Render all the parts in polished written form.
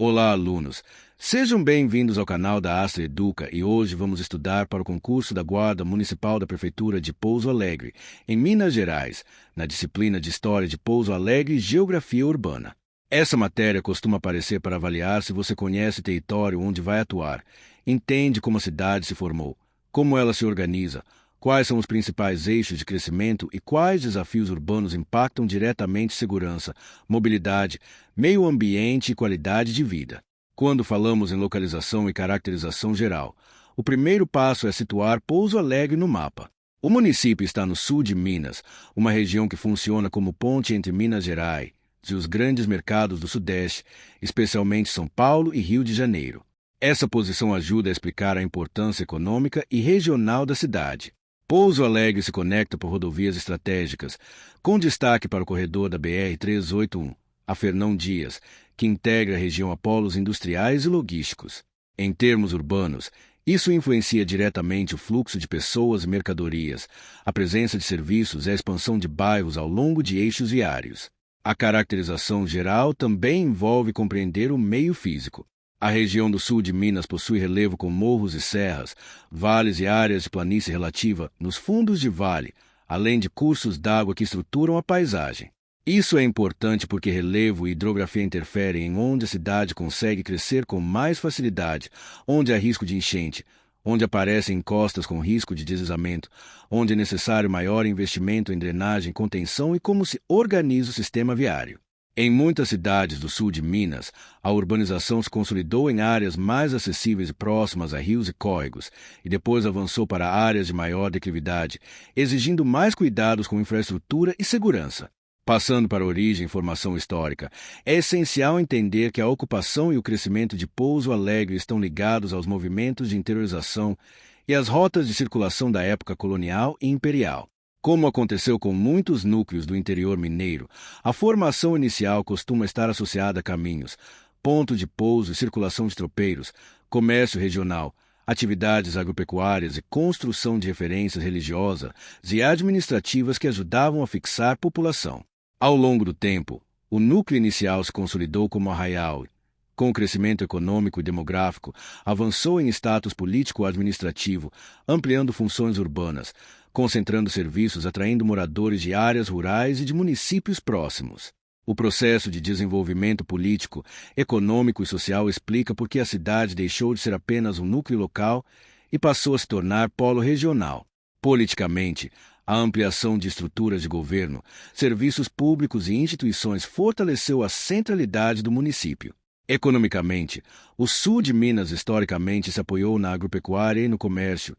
Olá, alunos! Sejam bem-vindos ao canal da Astra Educa e hoje vamos estudar para o concurso da Guarda Municipal da Prefeitura de Pouso Alegre, em Minas Gerais, na disciplina de História de Pouso Alegre e Geografia Urbana. Essa matéria costuma aparecer para avaliar se você conhece o território onde vai atuar, entende como a cidade se formou, como ela se organiza, quais são os principais eixos de crescimento e quais desafios urbanos impactam diretamente segurança, mobilidade, meio ambiente e qualidade de vida. Quando falamos em localização e caracterização geral, o primeiro passo é situar Pouso Alegre no mapa. O município está no sul de Minas, uma região que funciona como ponte entre Minas Gerais e os grandes mercados do Sudeste, especialmente São Paulo e Rio de Janeiro. Essa posição ajuda a explicar a importância econômica e regional da cidade. Pouso Alegre se conecta por rodovias estratégicas, com destaque para o corredor da BR-381, a Fernão Dias, que integra a região a polos industriais e logísticos. Em termos urbanos, isso influencia diretamente o fluxo de pessoas e mercadorias, a presença de serviços e a expansão de bairros ao longo de eixos viários. A caracterização geral também envolve compreender o meio físico. A região do sul de Minas possui relevo com morros e serras, vales e áreas de planície relativa nos fundos de vale, além de cursos d'água que estruturam a paisagem. Isso é importante porque relevo e hidrografia interferem em onde a cidade consegue crescer com mais facilidade, onde há risco de enchente, onde aparecem encostas com risco de deslizamento, onde é necessário maior investimento em drenagem, contenção e como se organiza o sistema viário. Em muitas cidades do sul de Minas, a urbanização se consolidou em áreas mais acessíveis e próximas a rios e córregos, e depois avançou para áreas de maior declividade, exigindo mais cuidados com infraestrutura e segurança. Passando para a origem e formação histórica, é essencial entender que a ocupação e o crescimento de Pouso Alegre estão ligados aos movimentos de interiorização e às rotas de circulação da época colonial e imperial. Como aconteceu com muitos núcleos do interior mineiro, a formação inicial costuma estar associada a caminhos, ponto de pouso e circulação de tropeiros, comércio regional, atividades agropecuárias e construção de referências religiosas e administrativas que ajudavam a fixar população. Ao longo do tempo, o núcleo inicial se consolidou como arraial. Com o crescimento econômico e demográfico, avançou em status político-administrativo, ampliando funções urbanas, concentrando serviços, atraindo moradores de áreas rurais e de municípios próximos. O processo de desenvolvimento político, econômico e social explica por que a cidade deixou de ser apenas um núcleo local e passou a se tornar polo regional. Politicamente, a ampliação de estruturas de governo, serviços públicos e instituições fortaleceu a centralidade do município. Economicamente, o sul de Minas historicamente se apoiou na agropecuária e no comércio,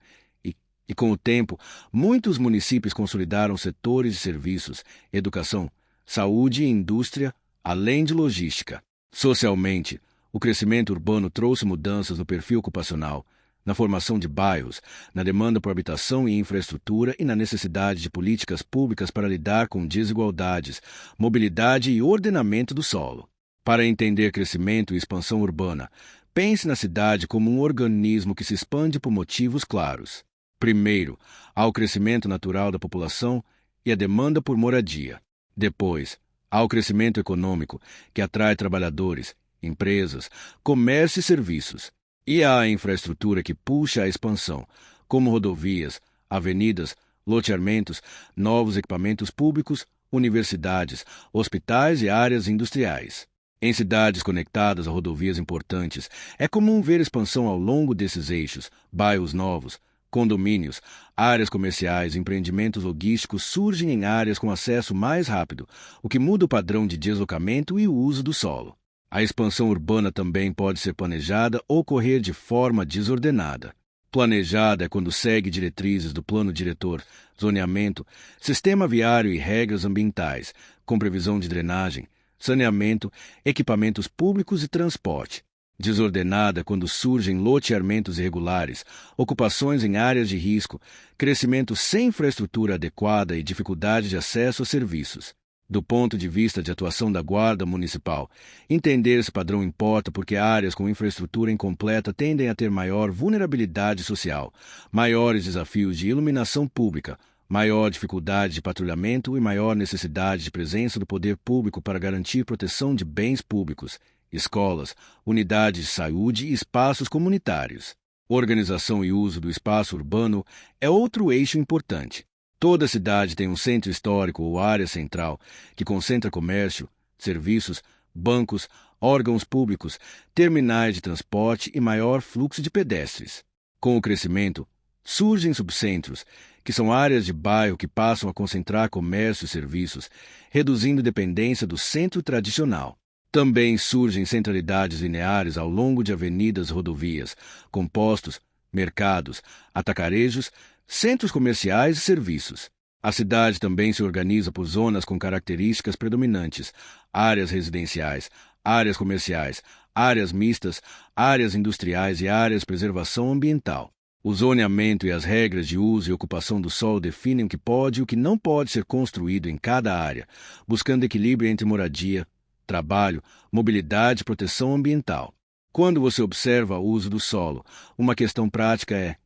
e com o tempo, muitos municípios consolidaram setores de serviços, educação, saúde e indústria, além de logística. Socialmente, o crescimento urbano trouxe mudanças no perfil ocupacional, na formação de bairros, na demanda por habitação e infraestrutura e na necessidade de políticas públicas para lidar com desigualdades, mobilidade e ordenamento do solo. Para entender crescimento e expansão urbana, pense na cidade como um organismo que se expande por motivos claros. Primeiro, há o crescimento natural da população e a demanda por moradia. Depois, há o crescimento econômico, que atrai trabalhadores, empresas, comércio e serviços. E há a infraestrutura que puxa a expansão, como rodovias, avenidas, loteamentos, novos equipamentos públicos, universidades, hospitais e áreas industriais. Em cidades conectadas a rodovias importantes, é comum ver expansão ao longo desses eixos, bairros novos, condomínios, áreas comerciais e empreendimentos logísticos surgem em áreas com acesso mais rápido, o que muda o padrão de deslocamento e o uso do solo. A expansão urbana também pode ser planejada ou ocorrer de forma desordenada. Planejada é quando segue diretrizes do plano diretor, zoneamento, sistema viário e regras ambientais, com previsão de drenagem, saneamento, equipamentos públicos e transporte. Desordenada quando surgem loteamentos irregulares, ocupações em áreas de risco, crescimento sem infraestrutura adequada e dificuldade de acesso a serviços. Do ponto de vista de atuação da Guarda Municipal, entender esse padrão importa porque áreas com infraestrutura incompleta tendem a ter maior vulnerabilidade social, maiores desafios de iluminação pública, maior dificuldade de patrulhamento e maior necessidade de presença do poder público para garantir proteção de bens públicos, escolas, unidades de saúde e espaços comunitários. Organização e uso do espaço urbano é outro eixo importante. Toda cidade tem um centro histórico ou área central que concentra comércio, serviços, bancos, órgãos públicos, terminais de transporte e maior fluxo de pedestres. Com o crescimento, surgem subcentros, que são áreas de bairro que passam a concentrar comércio e serviços, reduzindo dependência do centro tradicional. Também surgem centralidades lineares ao longo de avenidas e rodovias, com postos, mercados, atacarejos, centros comerciais e serviços. A cidade também se organiza por zonas com características predominantes: áreas residenciais, áreas comerciais, áreas mistas, áreas industriais e áreas de preservação ambiental. O zoneamento e as regras de uso e ocupação do solo definem o que pode e o que não pode ser construído em cada área, buscando equilíbrio entre moradia, trabalho, mobilidade e proteção ambiental. Quando você observa o uso do solo, uma questão prática é: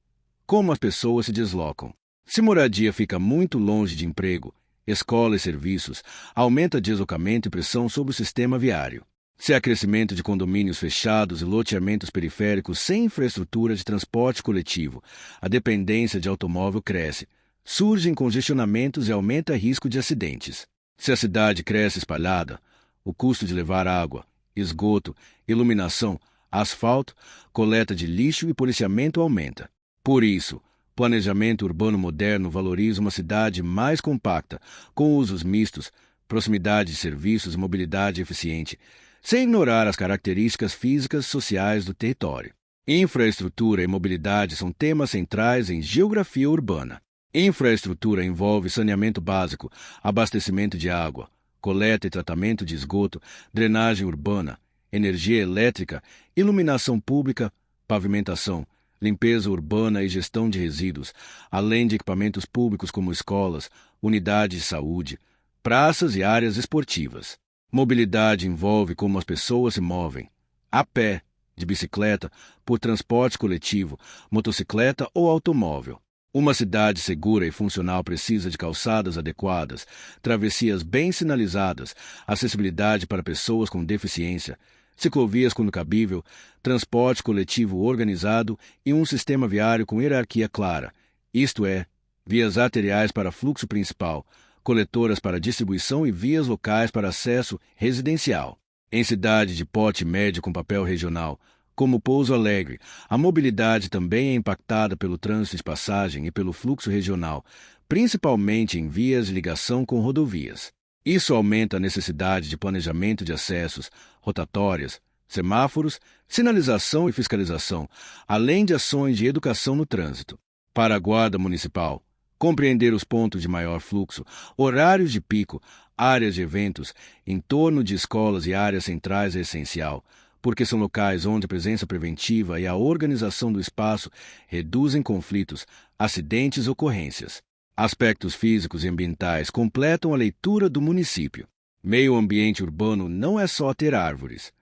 como as pessoas se deslocam? Se moradia fica muito longe de emprego, escola e serviços, aumenta deslocamento e pressão sobre o sistema viário. Se há crescimento de condomínios fechados e loteamentos periféricos sem infraestrutura de transporte coletivo, a dependência de automóvel cresce, surgem congestionamentos e aumenta o risco de acidentes. Se a cidade cresce espalhada, o custo de levar água, esgoto, iluminação, asfalto, coleta de lixo e policiamento aumenta. Por isso, planejamento urbano moderno valoriza uma cidade mais compacta, com usos mistos, proximidade de serviços e mobilidade eficiente, sem ignorar as características físicas e sociais do território. Infraestrutura e mobilidade são temas centrais em geografia urbana. Infraestrutura envolve saneamento básico, abastecimento de água, coleta e tratamento de esgoto, drenagem urbana, energia elétrica, iluminação pública, pavimentação, limpeza urbana e gestão de resíduos, além de equipamentos públicos como escolas, unidades de saúde, praças e áreas esportivas. Mobilidade envolve como as pessoas se movem: a pé, de bicicleta, por transporte coletivo, motocicleta ou automóvel. Uma cidade segura e funcional precisa de calçadas adequadas, travessias bem sinalizadas, acessibilidade para pessoas com deficiência, ciclovias quando cabível, transporte coletivo organizado e um sistema viário com hierarquia clara, isto é, vias arteriais para fluxo principal, coletoras para distribuição e vias locais para acesso residencial. Em cidade de porte médio com papel regional, como Pouso Alegre, a mobilidade também é impactada pelo trânsito de passagem e pelo fluxo regional, principalmente em vias de ligação com rodovias. Isso aumenta a necessidade de planejamento de acessos, rotatórias, semáforos, sinalização e fiscalização, além de ações de educação no trânsito. Para a Guarda Municipal, compreender os pontos de maior fluxo, horários de pico, áreas de eventos, entorno de escolas e áreas centrais é essencial, porque são locais onde a presença preventiva e a organização do espaço reduzem conflitos, acidentes e ocorrências. Aspectos físicos e ambientais completam a leitura do município. Meio ambiente urbano não é só ter árvores.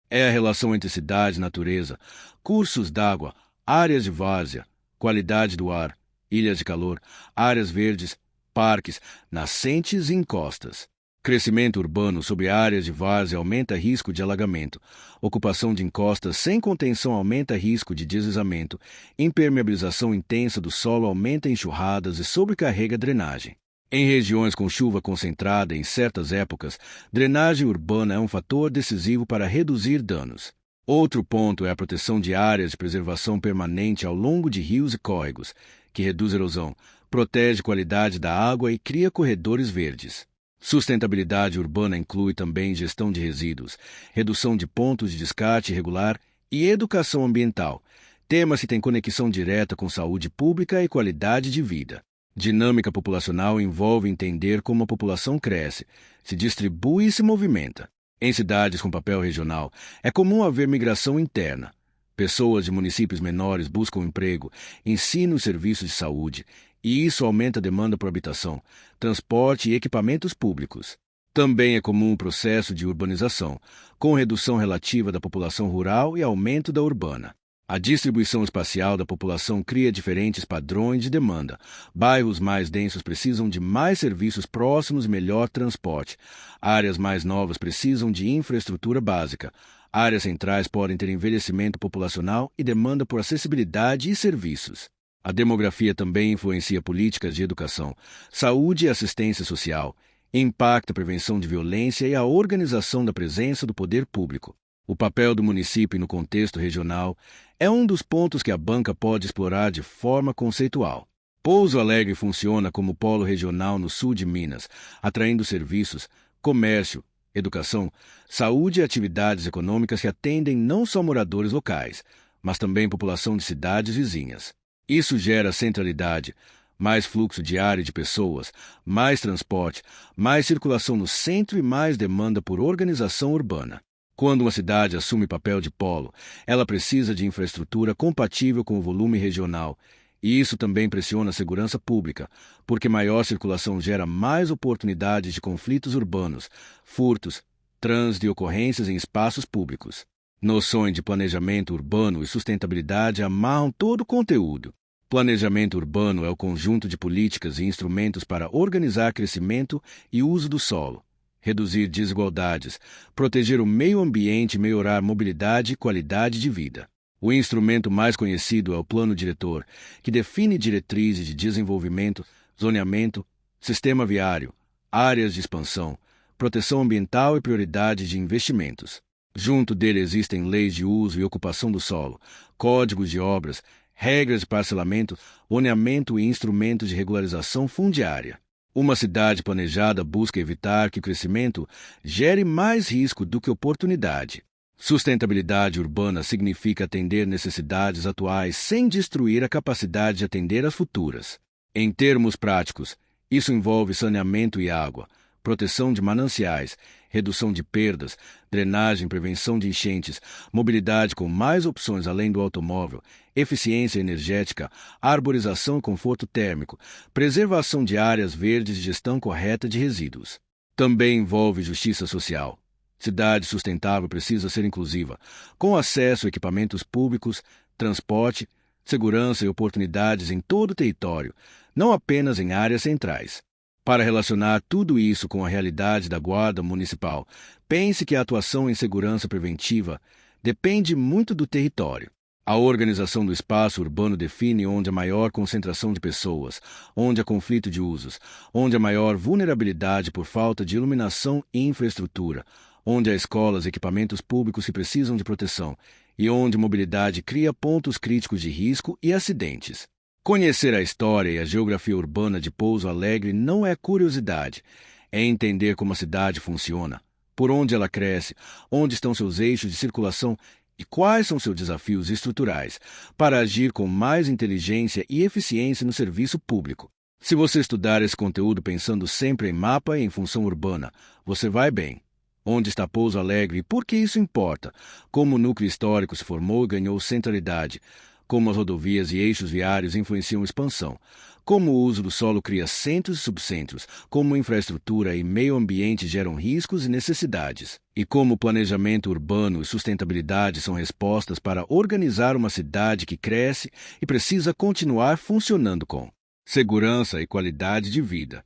É a relação entre cidade e natureza, cursos d'água, áreas de várzea, qualidade do ar, ilhas de calor, áreas verdes, parques, nascentes e encostas. Crescimento urbano sobre áreas de várzea aumenta risco de alagamento. Ocupação de encostas sem contenção aumenta risco de deslizamento. Impermeabilização intensa do solo aumenta enxurradas e sobrecarrega a drenagem. Em regiões com chuva concentrada em certas épocas, drenagem urbana é um fator decisivo para reduzir danos. Outro ponto é a proteção de áreas de preservação permanente ao longo de rios e córregos, que reduz erosão, protege a qualidade da água e cria corredores verdes. Sustentabilidade urbana inclui também gestão de resíduos, redução de pontos de descarte irregular e educação ambiental, temas que têm conexão direta com saúde pública e qualidade de vida. Dinâmica populacional envolve entender como a população cresce, se distribui e se movimenta. Em cidades com papel regional, é comum haver migração interna. Pessoas de municípios menores buscam emprego, ensino e serviços de saúde, e isso aumenta a demanda por habitação, transporte e equipamentos públicos. Também é comum o processo de urbanização, com redução relativa da população rural e aumento da urbana. A distribuição espacial da população cria diferentes padrões de demanda. Bairros mais densos precisam de mais serviços próximos e melhor transporte. Áreas mais novas precisam de infraestrutura básica. Áreas centrais podem ter envelhecimento populacional e demanda por acessibilidade e serviços. A demografia também influencia políticas de educação, saúde e assistência social, impacta a prevenção de violência e a organização da presença do poder público. O papel do município no contexto regional é um dos pontos que a banca pode explorar de forma conceitual. Pouso Alegre funciona como polo regional no sul de Minas, atraindo serviços, comércio, educação, saúde e atividades econômicas que atendem não só moradores locais, mas também população de cidades vizinhas. Isso gera centralidade, mais fluxo diário de pessoas, mais transporte, mais circulação no centro e mais demanda por organização urbana. Quando uma cidade assume papel de polo, ela precisa de infraestrutura compatível com o volume regional, e isso também pressiona a segurança pública, porque maior circulação gera mais oportunidades de conflitos urbanos, furtos, trânsito e ocorrências em espaços públicos. Noções de planejamento urbano e sustentabilidade amarram todo o conteúdo. Planejamento urbano é o conjunto de políticas e instrumentos para organizar crescimento e uso do solo, reduzir desigualdades, proteger o meio ambiente e melhorar a mobilidade e qualidade de vida. O instrumento mais conhecido é o Plano Diretor, que define diretrizes de desenvolvimento, zoneamento, sistema viário, áreas de expansão, proteção ambiental e prioridades de investimentos. Junto dele existem leis de uso e ocupação do solo, códigos de obras, regras de parcelamento, zoneamento e instrumentos de regularização fundiária. Uma cidade planejada busca evitar que o crescimento gere mais risco do que oportunidade. Sustentabilidade urbana significa atender necessidades atuais sem destruir a capacidade de atender as futuras. Em termos práticos, isso envolve saneamento e água, proteção de mananciais, redução de perdas, drenagem, prevenção de enchentes, mobilidade com mais opções além do automóvel, eficiência energética, arborização e conforto térmico, preservação de áreas verdes e gestão correta de resíduos. Também envolve justiça social. Cidade sustentável precisa ser inclusiva, com acesso a equipamentos públicos, transporte, segurança e oportunidades em todo o território, não apenas em áreas centrais. Para relacionar tudo isso com a realidade da Guarda Municipal, pense que a atuação em segurança preventiva depende muito do território. A organização do espaço urbano define onde há maior concentração de pessoas, onde há conflito de usos, onde há maior vulnerabilidade por falta de iluminação e infraestrutura, onde há escolas e equipamentos públicos que precisam de proteção e onde mobilidade cria pontos críticos de risco e acidentes. Conhecer a história e a geografia urbana de Pouso Alegre não é curiosidade, é entender como a cidade funciona, por onde ela cresce, onde estão seus eixos de circulação e quais são seus desafios estruturais, para agir com mais inteligência e eficiência no serviço público. Se você estudar esse conteúdo pensando sempre em mapa e em função urbana, você vai bem. Onde está Pouso Alegre e por que isso importa? Como o núcleo histórico se formou e ganhou centralidade? Como as rodovias e eixos viários influenciam a expansão? Como o uso do solo cria centros e subcentros? Como infraestrutura e meio ambiente geram riscos e necessidades? E como o planejamento urbano e sustentabilidade são respostas para organizar uma cidade que cresce e precisa continuar funcionando com segurança e qualidade de vida.